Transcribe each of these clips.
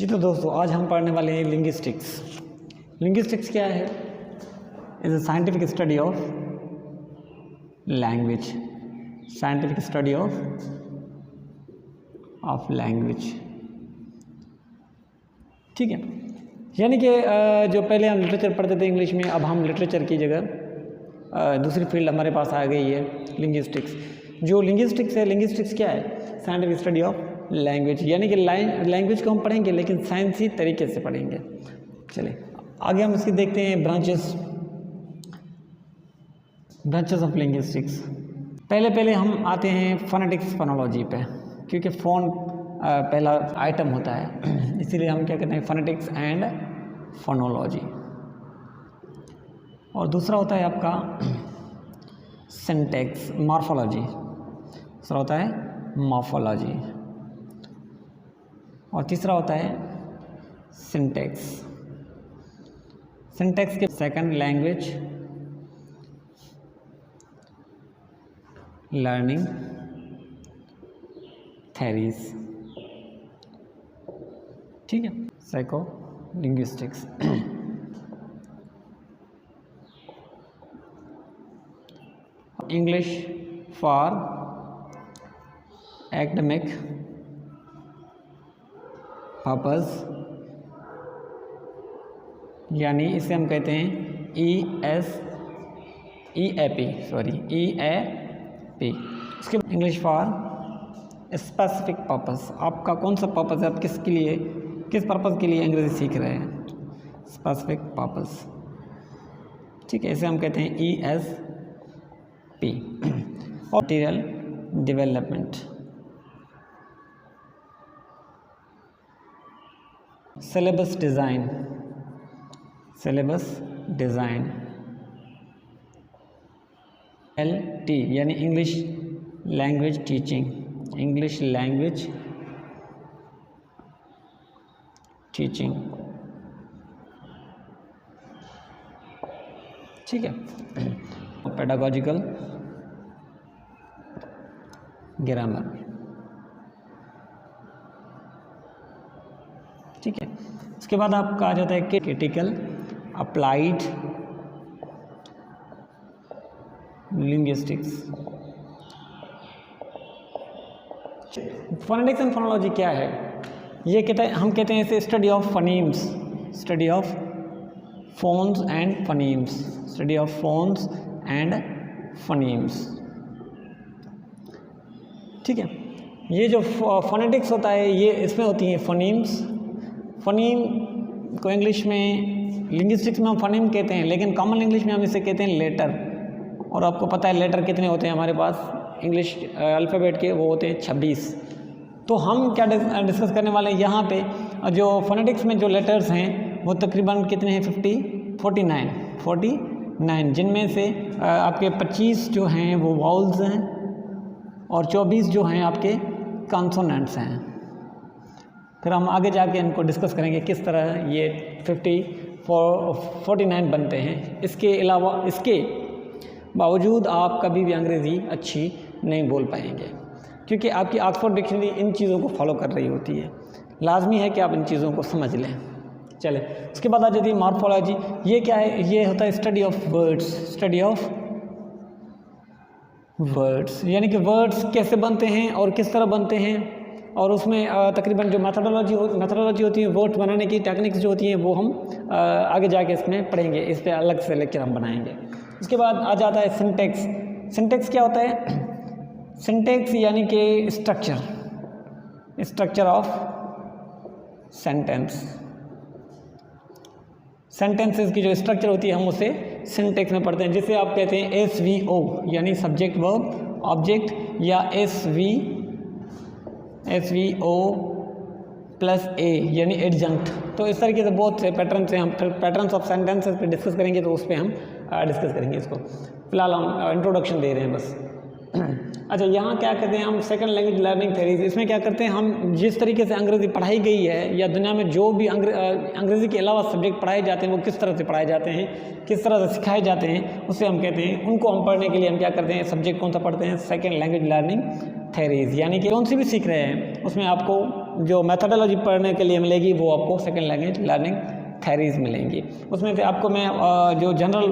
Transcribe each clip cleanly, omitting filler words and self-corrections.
जी तो दोस्तों आज हम पढ़ने वाले हैं लिंग्विस्टिक्स। लिंग्विस्टिक्स क्या है? Is a scientific study of language. Scientific study of language. ठीक है, यानी कि जो पहले हम लिटरेचर पढ़ते थे इंग्लिश में, अब हम लिटरेचर की जगह दूसरी फील्ड हमारे पास आ गई है, लिंग्विस्टिक्स। जो लिंग्विस्टिक्स है, लिंग्विस्टिक्स क्या है? साइंटिफिक स्टडी ऑफ लैंग्वेज, यानी कि लैंग्वेज को हम पढ़ेंगे लेकिन साइंसी तरीके से पढ़ेंगे। चलिए आगे हम इसकी देखते हैं ब्रांचेस ऑफ लिंग्विस्टिक्स। पहले हम आते हैं फोनेटिक्स फोनोलॉजी पे, क्योंकि फ़ोन पहला आइटम होता है, इसीलिए हम क्या कहते हैं फोनेटिक्स एंड फोनोलॉजी। और दूसरा होता है आपका सिंटैक्स मॉर्फोलॉजी, दूसरा होता है मॉर्फोलॉजी, और तीसरा होता है सिंटैक्स। सिंटैक्स के सेकंड लैंग्वेज लर्निंग थेरीज। ठीक है, psycho linguistics. English for academic purpose, यानी इसे हम कहते हैं EAP। इसके बाद इंग्लिश फॉर स्पेसिफिक पर्पस, आपका कौन सा पर्पस है, आप किसके लिए, किस पर्पस के लिए अंग्रेजी सीख रहे हैं, स्पेसिफिक पर्पस। ठीक है, इसे हम कहते हैं ESP। और material development, syllabus design, LT यानी इंग्लिश लैंग्वेज टीचिंग, ठीक है। पेडागोजिकल ग्रामर, ठीक है। उसके बाद आपका आ जाता है critical applied linguistics. Phonetics and phonology क्या है? ये हम कहते हैं इसे study of phonemes, study of phones and phonemes, ठीक है। ये जो फोनेटिक्स होता है, ये इसमें होती हैं फनीम्स। फनीम को इंग्लिश में, लिंग्विस्टिक्स में हम फनीम कहते हैं, लेकिन कॉमन इंग्लिश में हम इसे कहते हैं लेटर। और आपको पता है लेटर कितने होते हैं हमारे पास इंग्लिश अल्फ़ाबेट के, वो होते हैं 26। तो हम क्या डिस्कस करने वाले हैं यहाँ पे, जो फोनेटिक्स में जो लेटर्स हैं वो तकरीबन कितने हैं, 49, जिनमें से आपके 25 जो हैं वो वाउल्स हैं और 24 जो हैं आपके कॉन्सोनेंट्स हैं। फिर हम आगे जाके इनको डिस्कस करेंगे किस तरह ये 49 बनते हैं। इसके अलावा, इसके बावजूद आप कभी भी अंग्रेज़ी अच्छी नहीं बोल पाएंगे, क्योंकि आपकी ऑक्सफोर्ड डिक्शनरी इन चीज़ों को फॉलो कर रही होती है। लाजमी है कि आप इन चीज़ों को समझ लें। चले, उसके बाद आ जाती है मॉर्फोलॉजी। ये क्या है? ये होता है स्टडी ऑफ वर्ड्स, यानी कि वर्ड्स कैसे बनते हैं और किस तरह बनते हैं, और उसमें तकरीबन जो मेथोडोलॉजी होती है, वर्ड्स बनाने की टेक्निक्स जो होती हैं, वो हम आगे जाके इसमें पढ़ेंगे। इस पर अलग से लेक्चर हम बनाएंगे। उसके बाद आ जाता है सिंटैक्स। सिंटैक्स क्या होता है? सिंटैक्स यानी कि स्ट्रक्चर ऑफ सेंटेंसेस की जो स्ट्रक्चर होती है, हम उसे सिंटैक्स में पढ़ते हैं, जिसे आप कहते हैं SVO, यानी सब्जेक्ट वर्ब ऑब्जेक्ट, या SVO प्लस A यानी एडजंक्ट। तो इस तरीके से बहुत से पैटर्न से हम पैटर्न्स ऑफ सेंटेंसेस पे डिस्कस करेंगे, तो उस पर हम डिस्कस करेंगे इसको। फिलहाल हम इंट्रोडक्शन दे रहे हैं बस। अच्छा, यहाँ क्या करते हैं हम, सेकंड लैंग्वेज लर्निंग थेरीज। इसमें क्या करते हैं हम, जिस तरीके से अंग्रेज़ी पढ़ाई गई है, या दुनिया में जो भी अंग्रेज़ी के अलावा सब्जेक्ट पढ़ाए जाते हैं, वो किस तरह से पढ़ाए जाते हैं, किस तरह से सिखाए जाते हैं, उसे हम कहते हैं, उनको हम पढ़ने के लिए हम क्या करते हैं, सब्जेक्ट कौन सा पढ़ते हैं, सेकंड लैंग्वेज लर्निंग थेरीज। यानी कि कौन सी भी सीख रहे हैं उसमें आपको जो मेथडोलॉजी पढ़ने के लिए मिलेगी वो आपको सेकेंड लैंग्वेज लर्निंग थेरीज मिलेंगी। उसमें से आपको मैं जो जनरल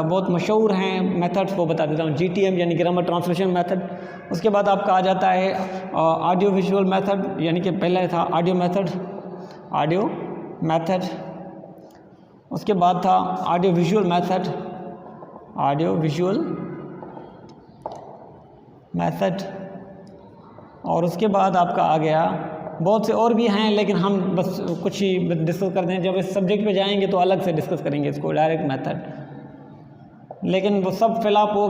बहुत मशहूर हैं मेथड्स वो बता देता हूँ। GTM यानी ग्रामर ट्रांसलेशन मेथड, उसके बाद आपका आ जाता है ऑडियो विजुअल मेथड, यानी कि पहले था ऑडियो मेथड, उसके बाद था ऑडियो विजुअल मेथड, और उसके बाद आपका आ गया, बहुत से और भी हैं लेकिन हम बस कुछ ही डिस्कस करते हैं। जब इस सब्जेक्ट पे जाएंगे तो अलग से डिस्कस करेंगे इसको, डायरेक्ट मेथड, लेकिन वो सब फिलअप हो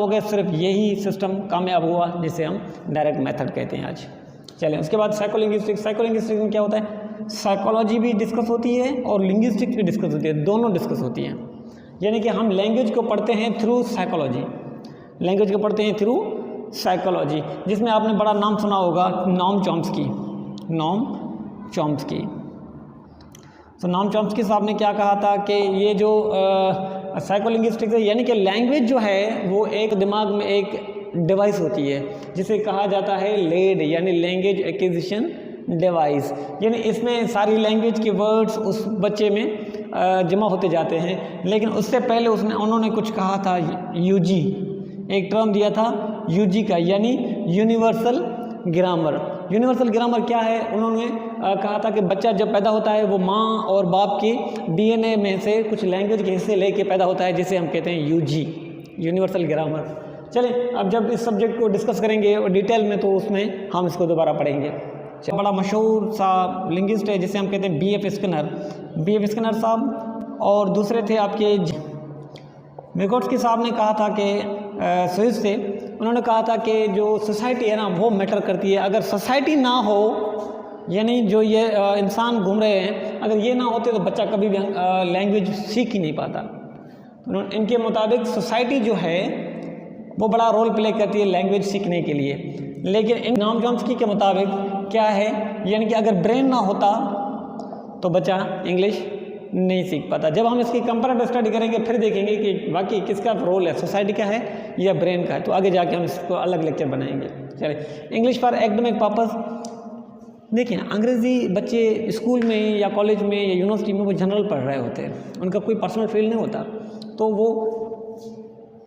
गए, सिर्फ यही सिस्टम कामयाब हुआ जिसे हम डायरेक्ट मेथड कहते हैं आज। चलें, उसके बाद साइकोलिंग्विस्टिक्स में क्या होता है, साइकोलॉजी भी डिस्कस होती है और लिंग्विस्टिक्स भी डिस्कस होती है, दोनों डिस्कस होती हैं। यानी कि हम लैंग्वेज को पढ़ते हैं थ्रू साइकोलॉजी, जिसमें आपने बड़ा नाम सुना होगा नोम चॉम्स्की। तो नोम चॉम्स्की साहब ने क्या कहा था कि ये जो साइकोलिंग्विस्टिक्स है, यानी कि लैंग्वेज जो है वो एक दिमाग में एक डिवाइस होती है जिसे कहा जाता है लेड, यानी लैंग्वेज एक्विजिशन डिवाइस। यानी इसमें सारी लैंग्वेज के वर्ड्स उस बच्चे में जमा होते जाते हैं, लेकिन उससे पहले उन्होंने कुछ कहा था UG, एक टर्म दिया था UG का, यानी यूनिवर्सल ग्रामर क्या है, उन्होंने कहा था कि बच्चा जब पैदा होता है वो माँ और बाप के DNA में से कुछ लैंग्वेज के हिस्से लेके पैदा होता है, जिसे हम कहते हैं UG, यूनिवर्सल ग्रामर। चलें, अब जब इस सब्जेक्ट को डिस्कस करेंगे और डिटेल में तो उसमें हम इसको दोबारा पढ़ेंगे। बड़ा मशहूर सा लिंग्विस्ट है जिसे हम कहते हैं BF स्किनर साहब, और दूसरे थे आपके मिगोट्स्की साहब ने कहा था कि स्विस से, उन्होंने कहा था कि जो सोसाइटी है ना वो मैटर करती है। अगर सोसाइटी ना हो, यानी जो ये इंसान घूम रहे हैं, अगर ये ना होते तो बच्चा कभी भी लैंग्वेज सीख ही नहीं पाता। तो इनके मुताबिक सोसाइटी जो है वो बड़ा रोल प्ले करती है लैंग्वेज सीखने के लिए। लेकिन नोम चॉम्स्की के मुताबिक क्या है, यानी कि अगर ब्रेन ना होता तो बच्चा इंग्लिश नहीं सीख पाता। जब हम इसकी कंपैरेटिव स्टडी करेंगे फिर देखेंगे कि वाकई किसका रोल है, सोसाइटी का है या ब्रेन का है, तो आगे जाके हम इसको अलग लेक्चर बनाएंगे। चलिए, इंग्लिश फॉर एकेडमिक पर्पस। देखिए, अंग्रेज़ी बच्चे स्कूल में या कॉलेज में या यूनिवर्सिटी में वो जनरल पढ़ रहे होते हैं, उनका कोई पर्सनल फील्ड नहीं होता, तो वो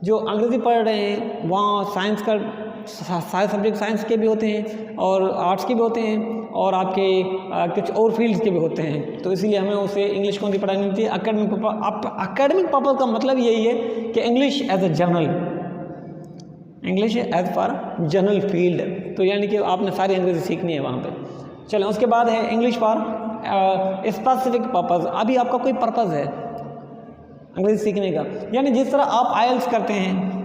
जो अंग्रेज़ी पढ़ रहे हैं वहाँ साइंस का सारे सब्जेक्ट साइंस के भी होते हैं और आर्ट्स के भी होते हैं और आपके कुछ और फील्ड्स के भी होते हैं, तो इसीलिए हमें उसे इंग्लिश कौन सी पढ़ानी होती है, एकेडमिक पर्पस का मतलब यही है कि English as for general field, तो यानी कि आपने सारी अंग्रेज़ी सीखनी है वहाँ पे। चलें, उसके बाद है इंग्लिश फॉर स्पेसिफिक पर्पस। अभी आपका कोई पर्पस है अंग्रेज़ी सीखने का, यानी जिस तरह आप आइल्स करते हैं,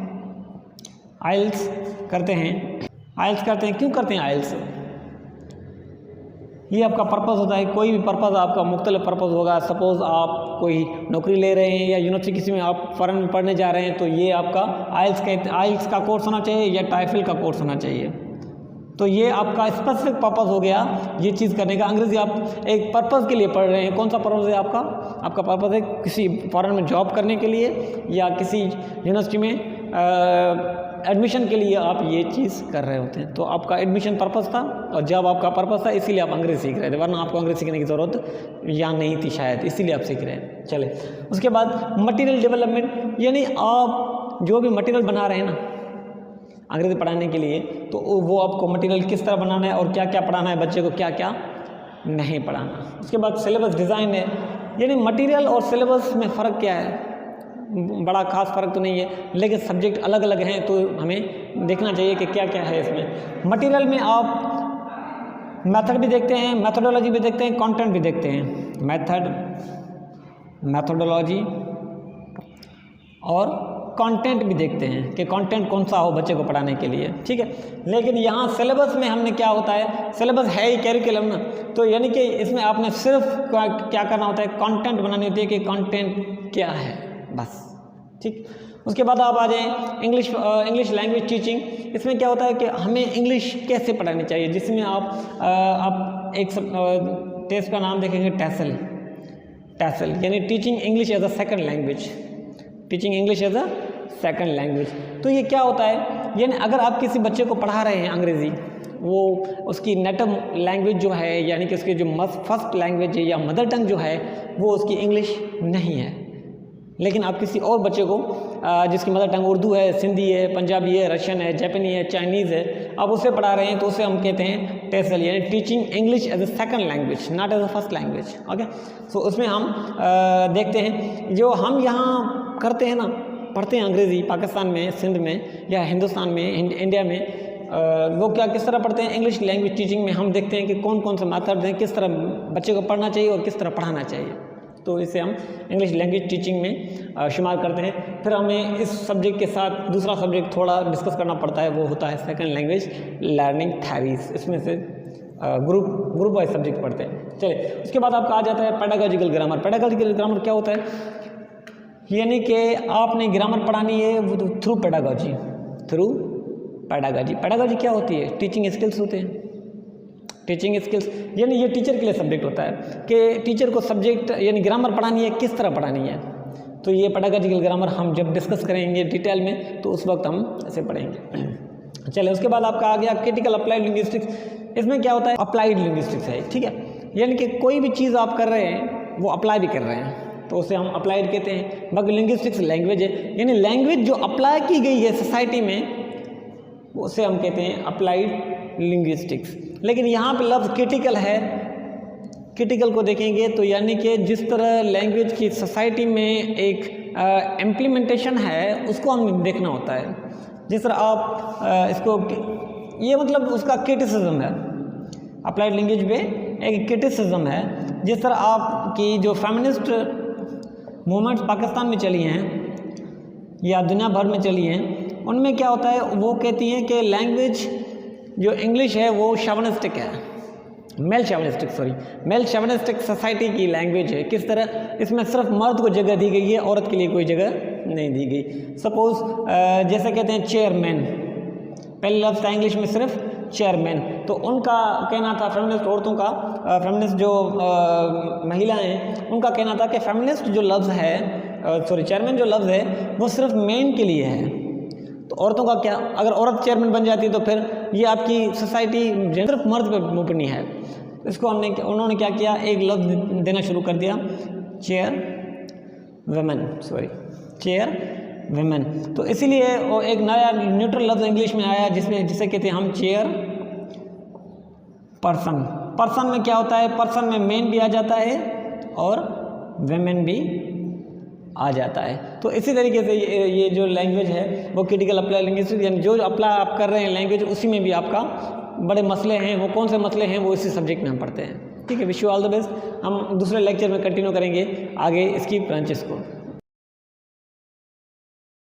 क्यों करते हैं आइल्स, ये आपका पर्पस होता है। कोई भी पर्पस आपका मुख्तलिफ पर्पस होगा। सपोज़ आप कोई नौकरी ले रहे हैं या यूनिवर्सिटी किसी में आप फ़ॉरेन में पढ़ने जा रहे हैं, तो ये आपका आइल्स का कोर्स होना चाहिए या टाइफल का कोर्स होना चाहिए। तो ये आपका स्पेसिफिक पर्पस हो गया ये चीज़ करने का। अंग्रेज़ी आप एक पर्पस के लिए पढ़ रहे हैं, कौन सा पर्पस है आपका पर्पस है किसी फ़ॉरेन में जॉब करने के लिए या किसी यूनिवर्सिटी में एडमिशन के लिए आप ये चीज़ कर रहे होते हैं। तो आपका एडमिशन पर्पस था और जब आपका पर्पस था इसीलिए आप अंग्रेज़ी सीख रहे थे, वरना आपको अंग्रेज़ी सीखने की ज़रूरत या नहीं थी शायद, इसीलिए आप सीख रहे हैं। चले, उसके बाद मटेरियल डेवलपमेंट, यानी आप जो भी मटेरियल बना रहे हैं ना अंग्रेज़ी पढ़ाने के लिए, तो वो आपको मटेरियल किस तरह बनाना है और क्या क्या पढ़ाना है बच्चे को, क्या क्या नहीं पढ़ाना। उसके बाद सिलेबस डिज़ाइन है, यानी मटेरियल और सिलेबस में फ़र्क क्या है, बड़ा खास फ़र्क तो नहीं है, लेकिन सब्जेक्ट अलग अलग हैं तो हमें देखना चाहिए कि क्या क्या है इसमें। मटेरियल में आप मेथड भी देखते हैं, मेथडोलॉजी भी देखते हैं, कंटेंट भी देखते हैं। मेथडोलॉजी और कंटेंट भी देखते हैं कि कंटेंट कौन सा हो बच्चे को पढ़ाने के लिए, ठीक है। लेकिन यहाँ सिलेबस में हमने क्या होता है, सिलेबस है ही कैरिकुलम ना, तो यानी कि इसमें आपने सिर्फ क्या करना होता है, कंटेंट बनानी होती है कि कंटेंट क्या है, बस, ठीक। उसके बाद आप आ जाएँ इंग्लिश लैंग्वेज टीचिंग। इसमें क्या होता है कि हमें इंग्लिश कैसे पढ़ानी चाहिए, जिसमें आप एक टेस्ट का नाम देखेंगे टैसल, यानी teaching English as a second language. तो ये क्या होता है, यानी अगर आप किसी बच्चे को पढ़ा रहे हैं अंग्रेज़ी वो उसकी नेटिव लैंग्वेज जो है, यानी कि उसकी जो फर्स्ट लैंग्वेज है या मदर टंग जो है वो उसकी इंग्लिश नहीं है, लेकिन आप किसी और बच्चे को जिसकी मदर टंग उर्दू है, सिंधी है, पंजाबी है, रशियन है, जापानी है, चाइनीज़ है, आप उसे पढ़ा रहे हैं तो उसे हम कहते हैं टेसल, यानी teaching English as a second language, not as a first language. Okay, so उसमें हम देखते हैं जो हम यहाँ करते हैं ना, पढ़ते हैं अंग्रेज़ी पाकिस्तान में, सिंध में या हिंदुस्तान में, इंडिया में, वो क्या किस तरह पढ़ते हैं इंग्लिश लैंग्वेज टीचिंग में। हम देखते हैं कि कौन कौन से मेथड हैं, किस तरह बच्चे को पढ़ना चाहिए और किस तरह पढ़ाना चाहिए, तो इसे हम इंग्लिश लैंग्वेज टीचिंग में शुमार करते हैं। फिर हमें इस सब्जेक्ट के साथ दूसरा सब्जेक्ट थोड़ा डिस्कस करना पड़ता है, वो होता है सेकंड लैंग्वेज लर्निंग थ्योरीज। इसमें से ग्रुप वाइज सब्जेक्ट पढ़ते हैं। चलिए, उसके बाद आपका आ जाता है पेडागॉजिकल ग्रामर। पेडागॉजिकल ग्रामर क्या होता है, यानी कि आपने ग्रामर पढ़ानी है वो तो through pedagogy, through pedagogy. Pedagogy क्या होती है, टीचिंग स्किल्स होते हैं। टीचिंग स्किल्स यानी ये टीचर के लिए सब्जेक्ट होता है कि टीचर को सब्जेक्ट यानी ग्रामर पढ़ानी है, किस तरह पढ़ानी है। तो ये पेडागॉजिकल ग्रामर हम जब डिस्कस करेंगे डिटेल में तो उस वक्त हम ऐसे पढ़ेंगे। चलिए, उसके बाद आपका आ गया क्रिटिकल अप्लाइड लिंग्विस्टिक्स। इसमें क्या होता है, अप्लाइड लिंग्विस्टिक्स है, ठीक है, यानी कि कोई भी चीज़ आप कर रहे हैं वो अप्लाई भी कर रहे हैं, तो उसे हम अप्लाइड कहते हैं। बाकी लिंग्विस्टिक्स लैंग्वेज है, यानी लैंग्वेज जो अप्लाई की गई है सोसाइटी में उसे हम कहते हैं अप्लाइड लिंग्विस्टिक्स। लेकिन यहाँ पे लफ्ज़ क्रिटिकल है, क्रिटिकल को देखेंगे तो यानी कि जिस तरह लैंग्वेज की सोसाइटी में एक इम्प्लीमेंटेशन है उसको हम देखना होता है। जिस तरह आप इसको ये मतलब उसका क्रिटिसिज्म है, अप्लाइड लैंग्वेज में एक क्रिटिसिज्म है। जिस तरह आपकी जो फेमिनिस्ट मूवमेंट्स पाकिस्तान में चली हैं या दुनिया भर में चली हैं, उनमें क्या होता है, वो कहती हैं कि लैंग्वेज जो इंग्लिश है वो शॉविनिस्टिक है, मेल शॉविनिस्टिक सोसाइटी की लैंग्वेज है। किस तरह, इसमें सिर्फ मर्द को जगह दी गई है, औरत के लिए कोई जगह नहीं दी गई। सपोज जैसे कहते हैं चेयरमैन, पहले लफ्ज़ था इंग्लिश में सिर्फ चेयरमैन, तो उनका कहना था, फेमिनिस्ट औरतों का, फेमिनिस्ट जो महिलाएं हैं उनका कहना था कि फेमिनिस्ट जो लफ्ज़ है, चेयरमैन जो लफ्ज़ है वो सिर्फ मैन के लिए है। तो औरतों का क्या, अगर औरत चेयरमैन बन जाती है तो फिर ये आपकी सोसाइटी सिर्फ मर्द पे मुबनी है। इसको उन्होंने क्या किया, एक लफ्ज़ देना शुरू कर दिया, चेयर वेमेन। तो इसीलिए एक नया न्यूट्रल लफ्ज़ इंग्लिश में आया जिसे कहते हैं हम चेयर पर्सन में क्या होता है, पर्सन में मेन भी आ जाता है और वेमेन भी आ जाता है। तो इसी तरीके से ये जो लैंग्वेज है वो क्रिटिकल अप्लाई लैंग्वेज, यानी जो अप्लाई आप कर रहे हैं लैंग्वेज उसी में भी आपका बड़े मसले हैं। वो कौन से मसले हैं वो इसी सब्जेक्ट में हम पढ़ते हैं। ठीक है, wish you all the best. हम दूसरे लेक्चर में कंटिन्यू करेंगे आगे इसकी ब्रांचेस को।